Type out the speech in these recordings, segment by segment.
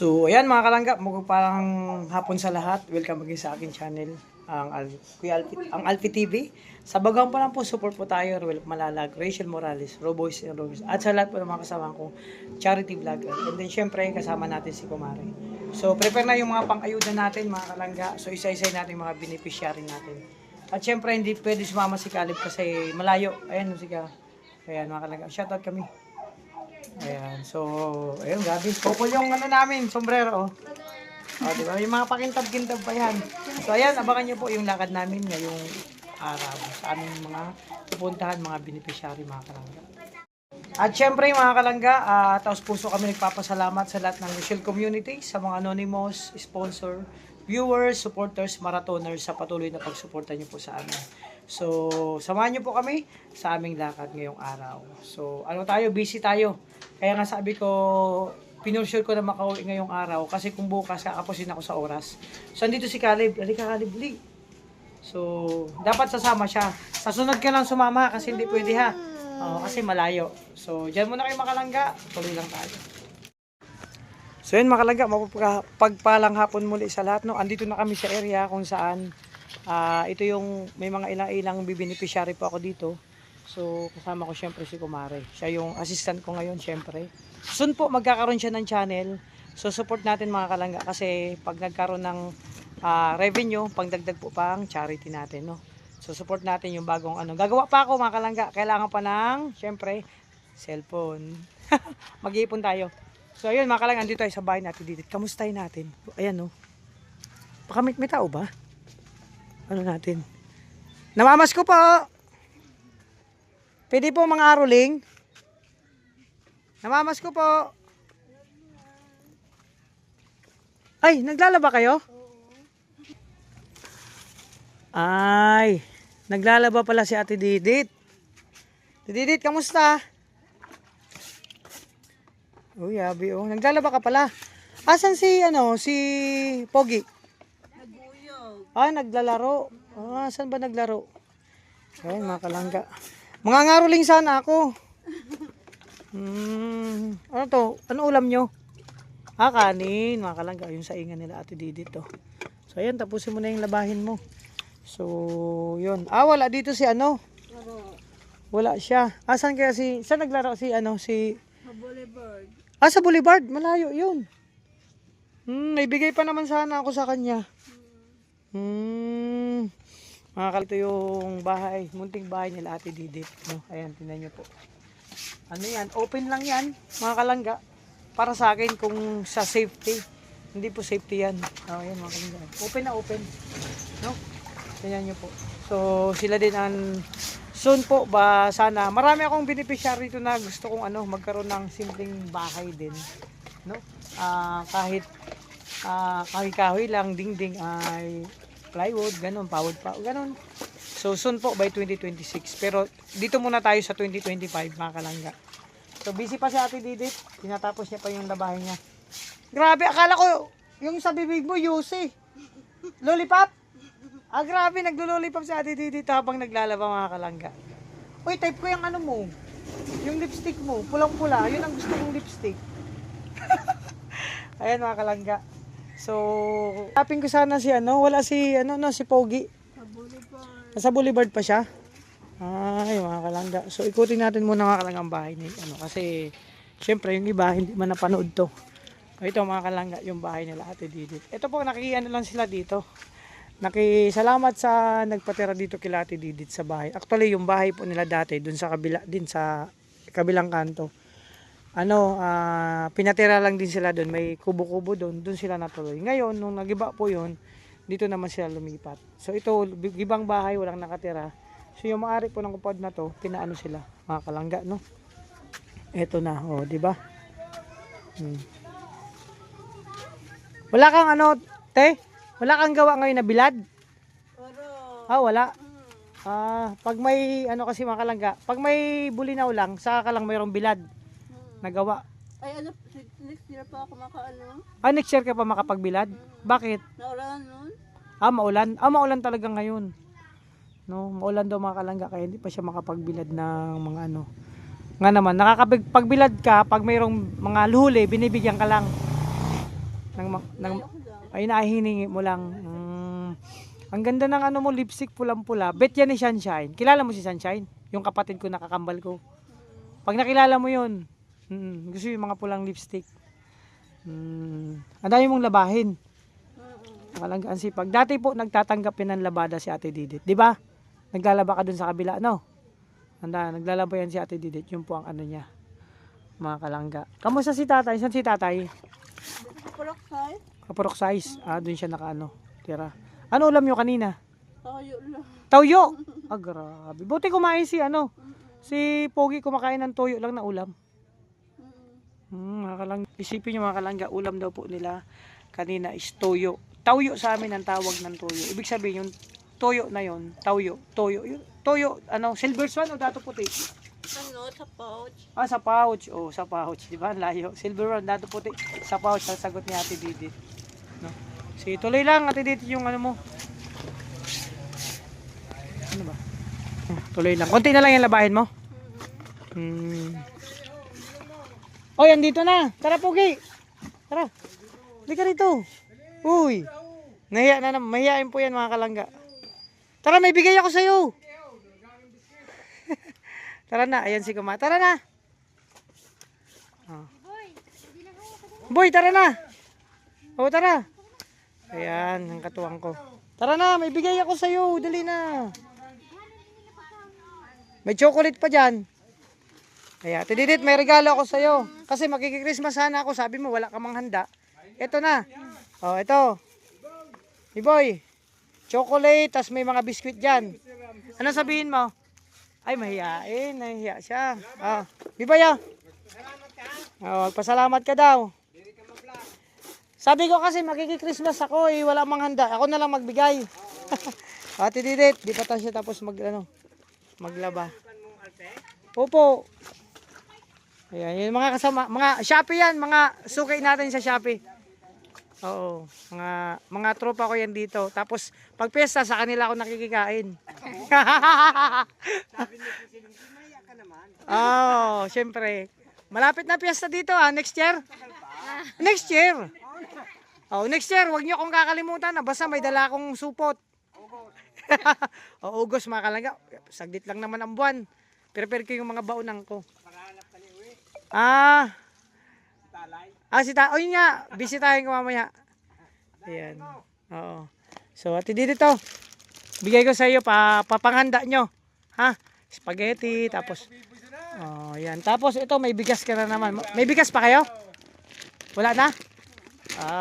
So, ayan mga kalangga, parang hapon sa lahat. Welcome again sa akin channel, ang Alfie TV. Sa bagang pa lang po, support po tayo, Ruel Malalag, Rachel Morales, Roboys and Robis, at sa lahat po ng mga kasama ko, charity vlogger. And then syempre, kasama natin si Kumare. So, prepare na yung mga pang-ayuda natin mga kalangga. So, isa-isa natin mga beneficiary natin. At syempre, hindi pwede sumama si Caleb kasi malayo. Ayan, sige. Ayan mga kalangga, shoutout kami. Ayan, so, ayun, grabe. Popol yung ano namin, sombrero, oh. Oh, di ba? Yung mga pakintab-kintab pa yan. So, ayan, abangan nyo po yung lakad namin ngayong araw sa aming mga pupuntahan, mga beneficiary, mga kalangga. At syempre, mga kalangga, taos puso kami nagpapasalamat sa lahat ng Rochelle community, sa mga anonymous, sponsor, viewers, supporters, marathoners sa patuloy na pagsuporta nyo po sa amin. So, samahan nyo po kami sa aming lakad ngayong araw. So, busy tayo. Kaya nga sabi ko, pinursure ko na makauwi ngayong araw kasi kung bukas kakapusin ako sa oras. So, andito si Caleb. Halika Caleb, li. So, dapat sasama siya. Sa sunod ka lang sumama kasi hindi pwede ha. Kasi malayo. So, dyan muna kayo makalangga. Tuloy lang tayo. So, yun makalangga. Pagpalang hapon muli sa lahat. No? Andito na kami sa area kung saan ito yung may mga ilang beneficiary po ako dito. So, kasama ko syempre si Kumare. Siya yung assistant ko ngayon syempre. Soon po magkakaroon siya ng channel. So, support natin mga kalangga kasi pag nagkaroon ng revenue, pangdagdag po pang charity natin, no? So, support natin yung bagong ano. Gagawa pa ako mga kalangga. Kailangan pa ng, syempre, cellphone. Mag-iipon tayo. So, ayun mga kalangga, andito tayo sa bahay natin dito. Kamustahin natin. Ayan, no? Baka may tao ba? Ano natin? Namamas ko po! Pwede po mga aruling. Namamas ko po. Ay, naglalaba kayo? Ay, naglalaba pala si Ate Didit. Ate Didit, kamusta? Uy, abi oh. Naglalaba ka pala. Asan si Pogi? Naguyog. Naglalaro. Saan ba naglaro? Ay, mga kalangga. Mga ngaruling sana ako. Ano to? Ano ulam nyo? Kanin. Mga kalangga. Yung saingan nila Ate Didit to. So, ayan. Tapusin mo na yung labahin mo. So, yun. Wala dito si Wala siya. Saan kaya saan naglaro si Sa Boulevard. Sa Boulevard. Malayo yun. Naibigay pa naman sana ako sa kanya. Mga kalito yung bahay, munting bahay nila Ate Didit, no? Ayan, tingnan nyo po. Ano yan? Open lang yan, mga kalangga. Para sa akin kung sa safety. Hindi po safety yan. Ayan mga kalangga. Open na open. No? Tingnan nyo po. So, sila din ang soon po ba sana. Marami akong beneficiary dito na gusto kong magkaroon ng simpleng bahay din. No? Kahit kahoy-kahoy lang, dingding ay plywood, ganun, pawod pa, ganun. So, soon po by 2026. Pero, dito muna tayo sa 2025, mga kalangga. So, busy pa si Ate Didit. Tinatapos niya pa yung labahin niya. Grabe, akala ko, yung sa bibig mo, Yusi. Lollipop? Grabe, naglo-lollipop si Ate Didit habang naglalaba, mga kalangga. Uy, type ko yung mo. Yung lipstick mo, pulang-pula. Yun ang gusto kong lipstick. Ayan, mga kalangga. So, tapin ko sana wala si Pogi. Sa Boulevard. Nasa Boulevard pa siya. Ay, mga kalangga. So, ikutin natin muna mga kalangga ang bahay ni kasi syempre yung iba hindi man napanood to. Ito mga kalangga, yung bahay nila Ate Didit. Ito po lang sila dito. Salamat sa nagpatira dito kila Ate Didit sa bahay. Actually, yung bahay po nila dati dun sa kabilang kanto. Pinatira lang din sila doon, may kubo-kubo doon sila natuloy. Ngayon, nung nagiba po yun, dito naman sila lumipat. So ito, gibang bahay, walang nakatira. So yung maari po ng kupad na to, pinaano sila, mga kalangga, no? Ito na, di ba? Wala kang te? Wala kang gawa ngayon na bilad? Wala. Pag may, kasi mga kalangga, pag may bulinaw lang, saka ka lang mayroong bilad. Nagawa. Ay, next year pa ako Next year ka pa makapagbilad? Bakit? Naulan nun? Maulan? Maulan talaga ngayon. No, maulan daw mga kalangga kaya hindi pa siya makapagbilad ng mga Nga naman, nakakapagbilad ka pag mayroong mga luhuli, binibigyan ka lang. Ayoko lang. Ay, nahihiningi mo lang. Ang ganda ng ano mo, lipstick pulang-pula. Bet yan ni Sunshine. Kilala mo si Sunshine? Yung kapatid ko, nakakambal ko. Pag nakilala mo yun, gusto yung mga pulang lipstick. Ang dami mong labahin. Nakalanggaan sipag. Dati po, nagtatanggapin ng labada si Ate Didit. Di ba? Naglalaba ka dun sa kabila, no? Handa, naglalaba yan si Ate Didit. Yun po ang ano niya. Mga kalangga. Kamusta si tatay? Saan si tatay? Pulak size. Kapurok size. Dun siya nakaano. Tira. Ano ulam nyo kanina? Tayo lang. Tawyo! Grabe. Buti kumain si ano. Si Pogi kumakain ng toyo lang na ulam. Mga kalangga. Isipin nyo mga kalangga, ulam daw po nila kanina is toyo. Tawyo sa amin ang tawag ng toyo. Ibig sabihin yung toyo na yon, tawyo, toyo. Yung toyo, ano, silver swan o dato puti? Ano, sa pouch. Sa pouch. Sa pouch. Di ba? Layo. Silver swan, dato puti. Sa pouch. Ang sagot ni Ate Didit. No? Sige, tuloy lang Ate Didit yung ano mo. Ano ba? Tuloy lang. Konti na lang yung labahin mo. Oy, andito na. Tara, Pugi. Tara. Hindi ka rito. Uy. Nahiya na naman. Mahiyain po yan mga kalangga. Tara, may bigay ako sa'yo. Tara na. Ayan si Kuma. Tara na. Boy, tara na. Tara. Ayan, ang katuwang ko. Tara na, may bigay ako sa'yo. Dali na. May chocolate pa dyan. Ayan, Tididit, may regalo ako sa'yo. Kasi makikikrismas sana ako. Sabi mo, wala ka mang handa. Ito na. Ito. Boy, chocolate, tas may mga biskwit dyan. Ano sabihin mo? Ay, mahiyain. Nahiya siya. Biboy, magpasalamat ka daw. Sabi ko kasi makikikrismas ako wala mang handa. Ako na lang magbigay. Tididit, di pa siya tapos maglaba. Opo. Ayan, yung mga kasama, mga Shopee yan, mga sukay natin sa Shopee. Oo, mga tropa ko yan dito. Tapos pag piyesta sa kanila ako nakikikain. Syempre. Malapit na piyesta dito next year. Next year. Next year, wag niyo akong kakalimutan basta may dala akong supot. August mga kalangga. Saglit lang naman ang buwan. Prepare ko yung mga baunan ko. Yun nga. Bisitahin ko mamaya. Ayan. Oo. So, Ate Didit to. Bigay ko sa iyo papanghanda nyo. Spaghetti. Tapos, yan. Tapos, ito, may bigas ka na naman. May bigas pa kayo? Wala na?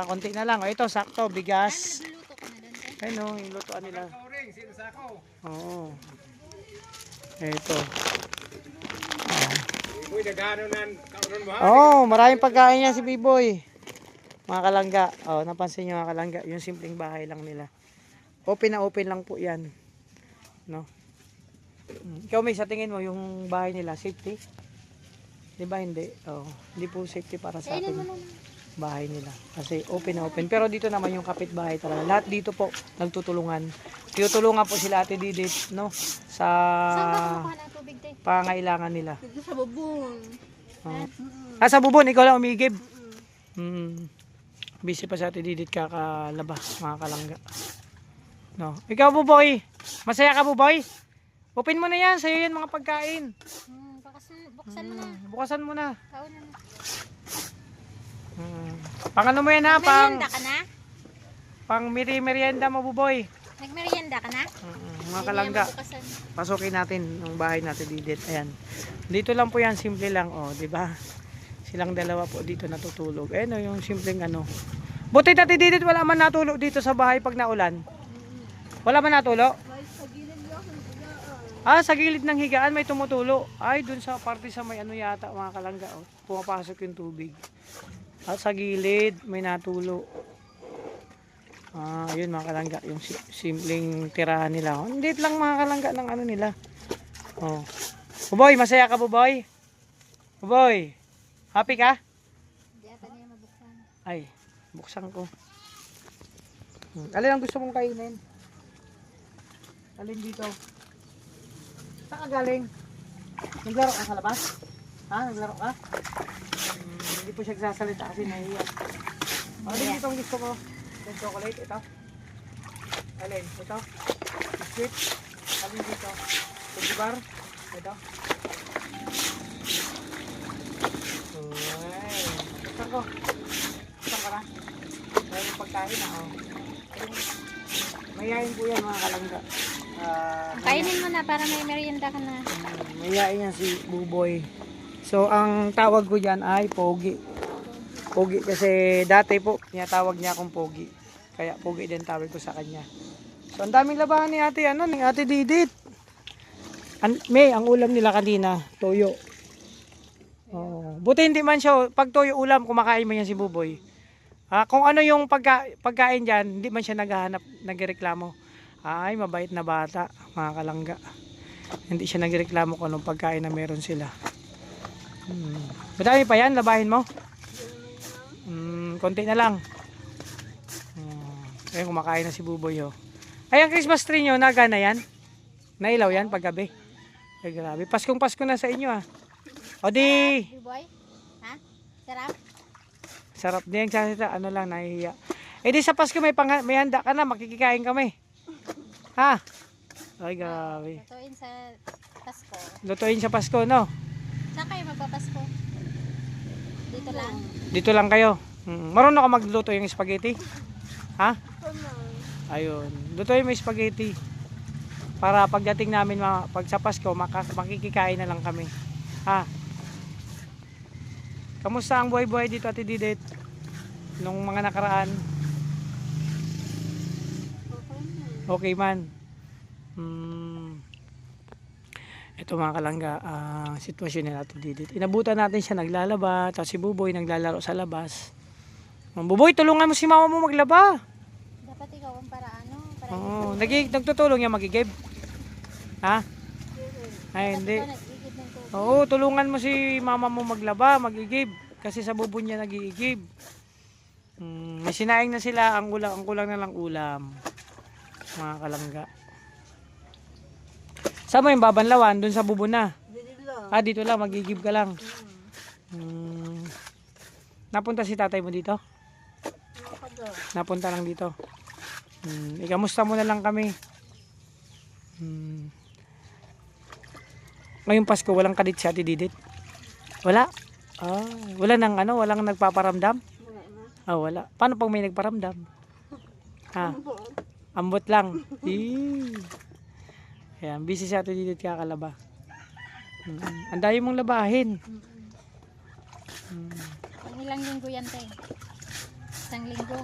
Konti na lang. Ito, sakto. Bigas. Ayun, yung lutoan nila. Oo. Ito. Maraming pagkain niya si Biboy. Mga kalangga. Napansin niyo mga kalangga, yung simpleng bahay lang nila. Open na open lang po 'yan. No. Ikaw may sa tingin mo yung bahay nila safety? 'Di ba hindi? Hindi po safety para sa atin. Bahay nila. Kasi open na open. Pero dito naman yung kapitbahay talaga. Lahat dito po nagtutulungan. Tinutulungan po sila Ate Didit, no? Sa pangailangan nila. Dito sa bubong. Sa bubon, ikaw lang umigib. Busy pa sa Ate Didit kakalaba, mga kalangga. No. Ikaw, Buboy. Masaya ka, Buboy? Open mo na yan. Sa'yo yan mga pagkain. Buksan mo na. Bukasan mo na. Kauna na. Pang ano mo yan ha? Merienda ka na? Pang merienda mo, Buboy. Nagmerienda ka na? Mga kalangga. Pasukin natin ang bahay natin Didit. Ayan. Dito lang po yan, simple lang, di ba? Silang dalawa po dito natutulog. Yung simpleng ano. Buti Ate Didit, wala man natulog dito sa bahay pag naulan. Wala man natulog? Sa gilid ng higaan may tumutulo. Ay, dun sa parte sa may ano yata, mga kalangga. Pumapasok yung tubig. At sa gilid may natulo. Yun mga kalangga, yung simpleng tirahan nila. Hindi lang mga kalangga ng ano nila. Buboy, masaya ka, Buboy? Buboy, happy ka? Hindi ata niya mabuksan. Ay, buksan ko. Alin ang gusto mong kainin? Alin dito? Saan ka galing? Naglaro ka sa labas? Naglaro ka? Hindi po siya nagsasalita kasi nahiya. Alin itong gusto mo? Yung chocolate, ito. Alin, ito. Biscuit. Alin dito. Cookie bar. Ito. Uy. Saan ko? Saan ka na? Ayun yung pagkain na, oh. Mayayain po yan mga kalangga. Kainin mo na para may merienda ka na. Mayayain yan si Buboy. So, ang tawag ko dyan ay Pogi. Pogi kasi dati po, tinatawag niya akong Pogi. Kaya Pogi din tawag ko sa kanya. So, ang daming labahan ni ate, ni ate Didit. May, ang ulam nila kanina, toyo. Oh, buti hindi man siya, pag toyo ulam, kumakain man yan si Buboy. Kung ano yung pagkain dyan, hindi man siya naghahanap, nagreklamo. Ay, mabait na bata, mga kalangga. Hindi siya nagreklamo kung anong pagkain na meron sila. Madami pa yan, labahin mo? Konti na lang. Ayun, kumakain na si Buboy. Oh. Ay, ang Christmas tree nyo, naga na yan? Nailaw yan paggabi? Ay, grabe. Paskong Pasko na sa inyo O di, Boy? Ha? Sarap? sarap din yung ano lang, nahihiya. Eh di sa Pasko may handa ka na, makikikain kami. Ha? Ay, grabe. Lutuin sa Pasko. Lutuin sa Pasko, no? Saan kayo magpapasko? Dito lang. Dito lang kayo. Marunong ka magluto yung spaghetti? Ha? Ayun. Lutuin mo yung spaghetti. Para pagdating namin, pag sa Pasko, makikikain na lang kami. Ha? Kamusta ang buhay-buhay dito, Ate Didit? Nung mga nakaraan? Okay man. Ito mga kalangga, sitwasyon nila Ate Didit. Inabutan natin siya naglalaba, tapos si Buboy naglalaro sa labas. Buboy, tulungan mo si mama mo maglaba. Dapat ikaw ang para ano? Para Oo, nagtutulong niya magigib. Ha? Ay, hindi. ikaw nag-igib ng tubig. Oo, tulungan mo si mama mo maglaba, magigib. Kasi sa bubo niya nag-iigib. May sinaing na sila, ang kulang na lang ulam. Mga kalangga. Saan mo yung babanlawan? Doon sa bubo na? Dito lang, magigib ka lang. Napunta si tatay mo dito? Napunta lang dito. Ikamusta mo na lang kami. Ngayong Pasko, walang kadit si Ate Didit? Wala? Wala nang walang nagpaparamdam? Wala. Paano pag may nagparamdam? Ambot lang. Ayan, busy si Ate Didit kakalaba. Ang dami mong labahin. Ang ilang linggo yan, te? Isang linggo.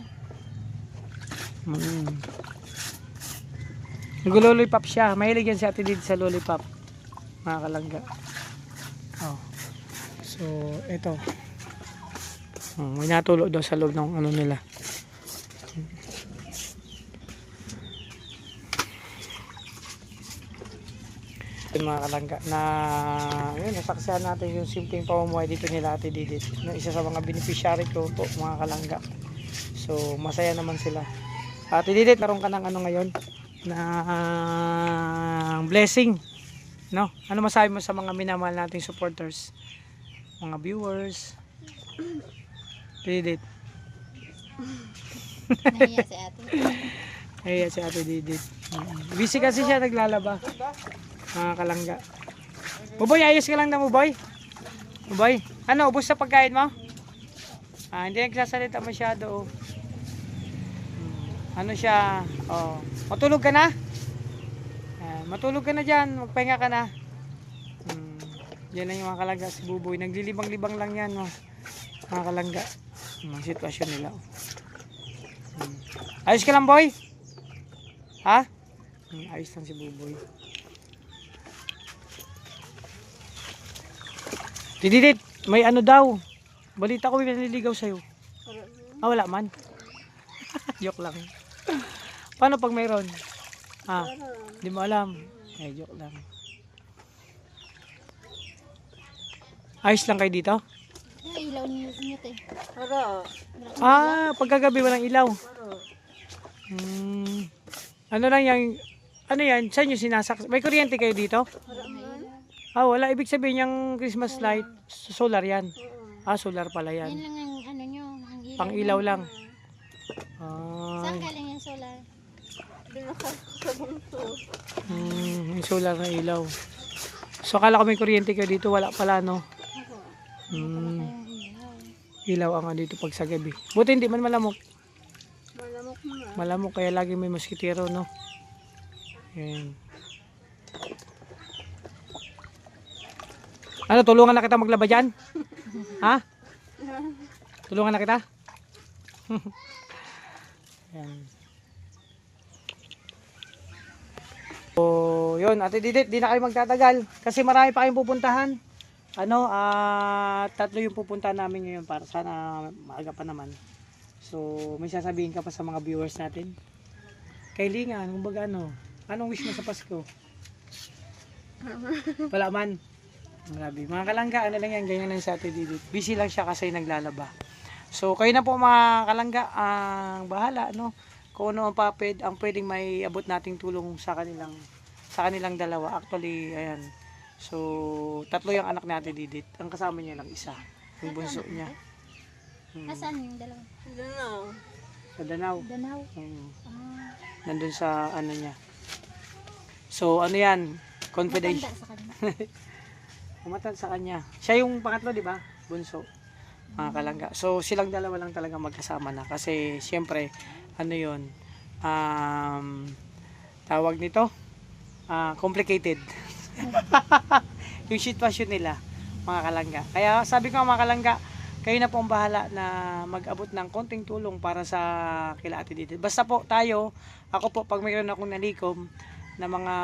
Nag-lollipop siya. Mahilig yan si Ate Didit sa lollipop. Mga kalangga. So, ito. May natulog daw sa loob ng ano nila. Mga kalangga na yun, nasaksihan natin yung simpleng pamumuhay dito nila Ate Didit. Isa sa mga beneficiary ko po mga kalangga. So, masaya naman sila. Ate Didit, naroon ka ng ano ngayon? Na blessing. No? Ano masabi mo sa mga minamahal nating supporters? Mga viewers? Didit. Nahiya si ate. Nahiya si Ate Didit. Busy kasi siya naglalaba. Mga kalangga. Buboy, ayos ka lang na Buboy. Buboy, ano, ubos sa pagkain mo? Hindi nagsasalita masyado. Ano siya? Matulog ka na? Matulog ka na dyan, magpahinga ka na. Yan lang yung mga kalangga si Buboy. Naglilibang-libang lang yan. Mga kalangga. Ang sitwasyon nila. Ayos ka lang, boy? Ha? Ayos lang si Buboy. Didit, may ano daw. Balita ko may naniligaw sa'yo. Wala man. Joke lang. Paano pag mayroon? Hindi mo alam. Joke lang. Ayos lang kayo dito? Ay, ilaw niyo te. Pagkagabi walang ilaw. Ano lang yan? Ano yan? Saan nyo sinasaks? May kuryente kayo dito? Wala. Ibig sabihin yung Christmas light, solar yan. Solar pala yan. Yan lang ang ano nyo, ang ilaw. Pang ilaw lang. Saan galing yung solar? Binakal ko sa bunso. Yung solar na ilaw. So, akala ko may kuryente kayo dito. Wala pala, no? Wala Hmm, kayong ilaw. ilaw ang dito pag sa gabi. Buti hindi man malamok. Malamok mo na. Malamok kaya lagi may moskitero, no? Yan. Ano, tulungan na kita maglaba dyan? Ha? Tulungan na kita? Yan. So, yun, Ate Didit, di na kayo magtatagal kasi marami pa kayong pupuntahan. Ano, 3 yung pupuntahan namin ngayon para sana maaga pa naman. So, may sasabihin ka pa sa mga viewers natin. Kailingan, kumbaga ano, anong wish mo sa Pasko? Wala man. Grabe. Mga kalangga, ano lang yan, ganyan lang sa Ate Didit. Busy lang siya kasi naglalaba. So, kayo na po mga kalangga, ang bahala, no? Kung ano ang ang pwedeng may abot nating tulong sa kanilang dalawa. Actually, ayan. So, 3 yung anak ni Ate Didit. Ang kasama niya lang isa. Yung bunso niya. Nasaan yung dalawa? Danaw. Sa Danau. Danaw. Ah, nandun sa ano niya. So, ano yan? Confidential. Matanda sa kanya. Umatan sa kanya. Siya yung pangatlo, di ba? Bunso. Mga kalangga. So, silang dalawa lang talaga magkasama na. Kasi, siyempre, ano yun? Tawag nito? Complicated. Yung sitwasyon nila, mga kalangga. Kaya, sabi ko mga kalangga, kayo na po ang bahala na mag-abot ng konting tulong para sa kila Ate Didit. Basta po tayo, ako po, pag mayroon akong nalikom na mga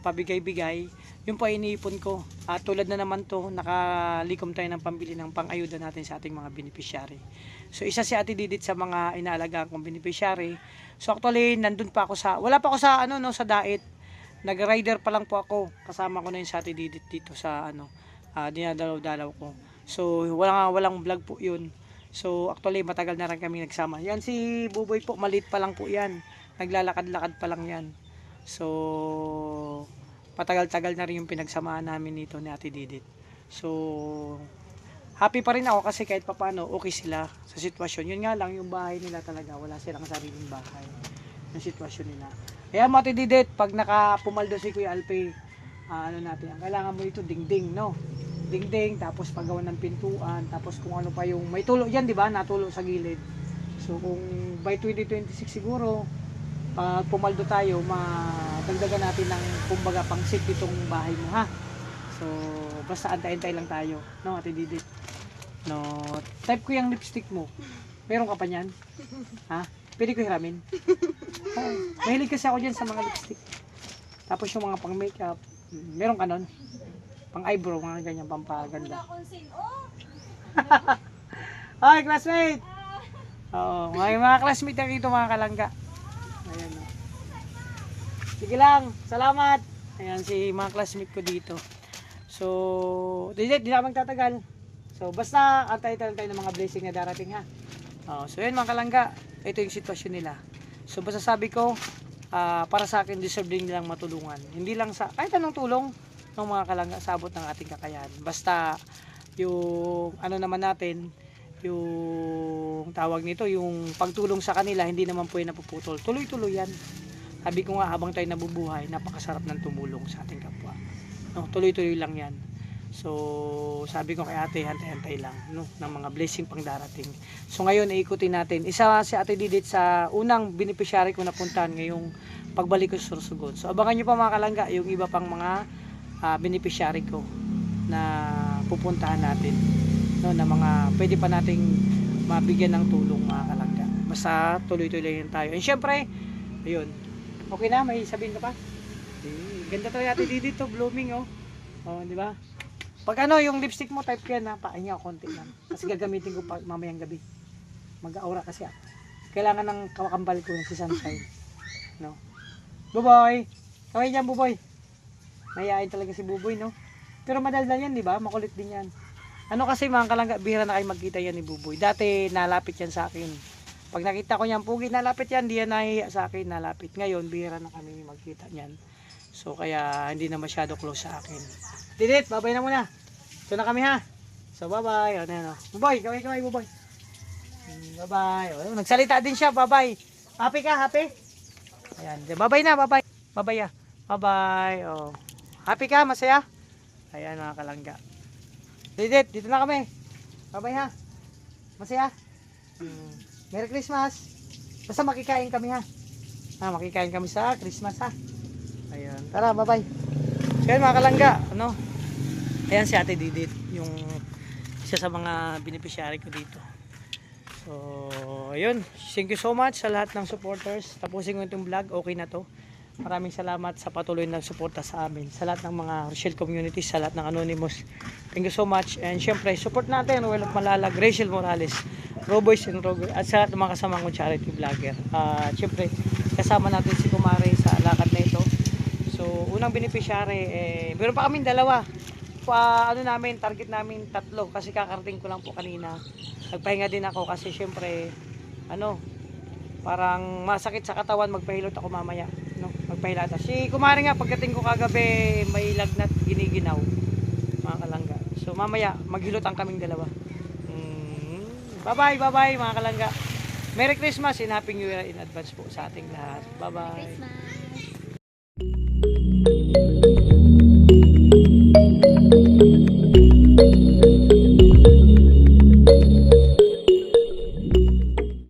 pabigay-bigay, yun po ay iniipon ko. Tulad na naman to, nakalikom tayo ng pambili ng pang-ayuda natin sa ating mga beneficiary. So, isa si Ate Didit sa mga inaalagaan kong beneficiary. So, actually, nandun pa ako wala pa ako sa, sa Dait. Nag-rider pa lang po ako. Kasama ko na yun sa Ate Didit dito sa, dinadalaw-dalaw ko. So, walang vlog po yun. So, actually, matagal na rin kami nagsama. Yan si Buboy po, maliit pa lang po yan. Naglalakad-lakad pa lang yan. So, patagal-tagal na rin yung pinagsamahan namin nito ni Ate Didit. So, happy pa rin ako kasi kahit papano okay sila sa sitwasyon. Yun nga lang, yung bahay nila talaga, wala silang sariling bahay. Yung sitwasyon nila. Kaya mga Ate Didit, pag nakapumaldo si Kuya Alpe, ang kailangan mo ito, dingding, no? Dingding, tapos paggawa ng pintuan, tapos kung ano pa yung, may tulo yan, di ba? Natulo sa gilid. So, kung by 2026 siguro, pag pumaldo tayo, madagdagan natin ng kumbaga pang-sit itong bahay mo, ha? So, basta antay-antay lang tayo, no, Ate Didit? No, type ko yung lipstick mo. Meron ka pa niyan? Ha? Pwede ko hiramin? Mahilig kasi ako dyan sa mga lipstick. Tapos yung mga pang-makeup, meron ka nun? Pang-eyebrow, mga ganyan, pampaganda. Hi, classmate! Oo, mga classmate na dito, mga kalangga. Ayan, o. Sige lang, salamat. Ayan, si mga classmate ko dito. So, di na magtatagal. So, basta antay tayo ng mga blessing na darating, ha. So, yun mga kalangga, ito yung sitwasyon nila. So, basta sabi ko, para sa akin, deserve din nilang matulungan. Hindi lang sa, kahit anong tulong ng mga kalangga, sabot ng ating kakayahan. Basta, yung, naman natin, yung tawag nito, yung pagtulong sa kanila, hindi naman po yung napuputol. Tuloy-tuloy yan. Sabi ko nga, habang tayo nabubuhay, napakasarap ng tumulong sa ating kapwa. No, tuloy-tuloy lang yan. So, sabi ko kay ate, hantay-hantay lang, no, ng mga blessing pang darating. So, ngayon, iikutin natin. Isa si Ate Didit sa unang beneficiary ko napuntahan ngayong pagbalik ko sa Sorsogon. So, abangan nyo pa mga kalangga, yung iba pang mga beneficiary ko na pupuntahan natin. No, na mga pwede pa nating mabigyan ng tulong mga kalangga. Basta tuloy-tuloy lang tayo. And syempre, ayun. Okay na, may sabihin ka pa? Ganda talaga Ate Didit to, blooming, oh. Oh, di ba? Pag yung lipstick mo, type ko yan, ha? Pahinga ako konti lang. Kasi gagamitin ko pa mamayang gabi. Mag-aura kasi ako. Kailangan ng kawakambal ko si Sunshine. No? Buboy! Kaway dyan, Buboy. Mayayain talaga si Buboy, no? Pero madaldal yan, di ba? Makulit din yan. Kasi mga kalangga, bihira na kayo magkita yan ni Buboy. Dati, nalapit yan sa akin. Pag nakita ko niyan, pugi, nalapit yan, di yan nahihiya sa akin, nalapit. Ngayon, bihira na kami magkita niyan. So, kaya hindi na masyado close sa akin. Didit, babay na muna. So na kami, ha? So, bye-bye. Buboy, kaway, Buboy. Bye-bye. Oh, nagsalita din siya. Bye-bye. Happy ka? Happy? Ayan. Bye-bye na. Bye-bye. Bye-bye. Bye-bye. Oh. Happy ka? Masaya? Ayan mga kalangga. Didit, dito na kami. Bye-bye ha. Masaya? Merry Christmas. Basta makikain kami ha. Makikain kami sa Christmas ha. Ayun. Tara, bye-bye. So yan mga kalangga. Ano? Ayan si Ate Didit. Yung isa sa mga beneficiary ko dito. So, ayun. Thank you so much sa lahat ng supporters. Tapusin ko itong vlog. Okay na to. Maraming salamat sa patuloy na suporta sa amin. Sa lahat ng mga Rochelle communities, sa lahat ng Anonymous. Thank you so much. And syempre, support natin Roel of Malalag, Rachel Morales, Roboys and Roger, at sa lahat ng mga kasamang kong charity vlogger. Syempre, kasama natin si Kumare sa lakad na ito. So, unang beneficiary, meron pa kaming dalawa. Target namin 3 kasi kakarating ko lang po kanina. Nagpahinga din ako kasi syempre parang masakit sa katawan, magpahilot ako mamaya, no? Magpahilata. Si Kumare nga pagdating ko kagabi may lagnat, giniginaw. Mga kalangga. So mamaya maghilot ang kaming dalawa. Bye-bye mga kalangga. Merry Christmas and Happy New Year in advance po sa ating lahat. Bye-bye. Christmas.